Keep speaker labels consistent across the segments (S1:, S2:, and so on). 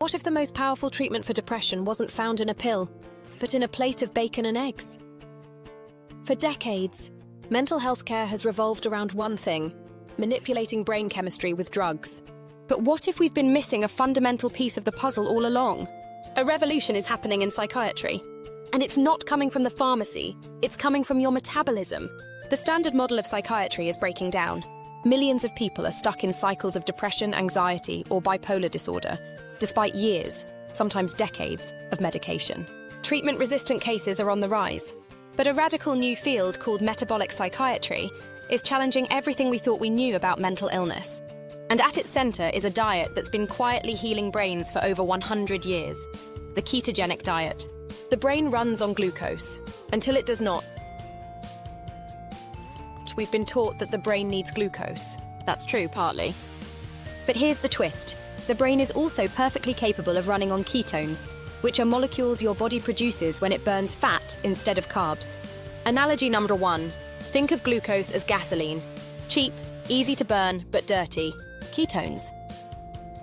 S1: What if the most powerful treatment for depression wasn't found in a pill, but in a plate of bacon and eggs? For decades, mental health care has revolved around one thing: manipulating brain chemistry with drugs.
S2: But what if we've been missing a fundamental piece of the puzzle all along? A revolution is happening in psychiatry. And it's not coming from the pharmacy, it's coming from your metabolism. The standard model of psychiatry is breaking down. Millions of people are stuck in cycles of depression, anxiety, or bipolar disorder, despite years, sometimes decades, of medication. Treatment-resistant cases are on the rise. But a radical new field called metabolic psychiatry is challenging everything we thought we knew about mental illness. And at its center is a diet that's been quietly healing brains for over 100 years, the ketogenic diet. The brain runs on glucose, until it does not. We've been taught that the brain needs glucose. That's true, partly. But here's the twist. The brain is also perfectly capable of running on ketones, which are molecules your body produces when it burns fat instead of carbs. Analogy number 1. Think of glucose as gasoline. Cheap, easy to burn, but dirty. Ketones.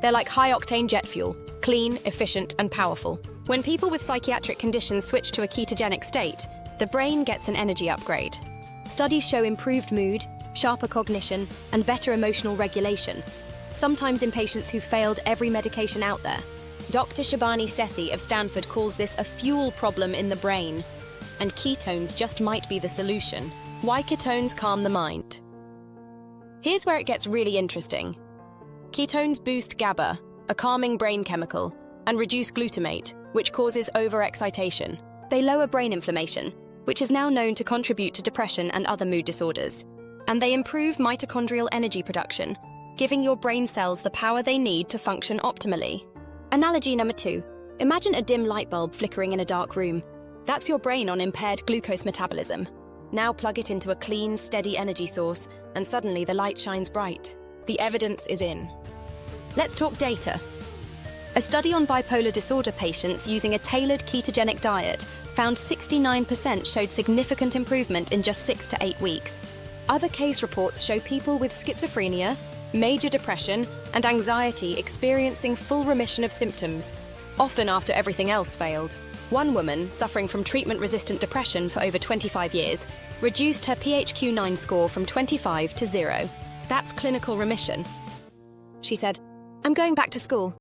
S2: They're like high-octane jet fuel, clean, efficient, and powerful. When people with psychiatric conditions switch to a ketogenic state, the brain gets an energy upgrade. Studies show improved mood, sharper cognition, and better emotional regulation, sometimes in patients who've failed every medication out there. Dr. Shabani Sethi of Stanford calls this a fuel problem in the brain, and ketones just might be the solution. Why ketones calm the mind? Here's where it gets really interesting. Ketones boost GABA, a calming brain chemical, and reduce glutamate, which causes overexcitation. They lower brain inflammation, which is now known to contribute to depression and other mood disorders. And they improve mitochondrial energy production, giving your brain cells the power they need to function optimally. Analogy number 2. Imagine a dim light bulb flickering in a dark room. That's your brain on impaired glucose metabolism. Now plug it into a clean, steady energy source, and suddenly the light shines bright. The evidence is in. Let's talk data. A study on bipolar disorder patients using a tailored ketogenic diet found 69% showed significant improvement in just 6 to 8 weeks. Other case reports show people with schizophrenia, major depression, and anxiety experiencing full remission of symptoms, often after everything else failed. One woman, suffering from treatment-resistant depression for over 25 years, reduced her PHQ-9 score from 25 to 0. That's clinical remission. She said, "I'm going back to school.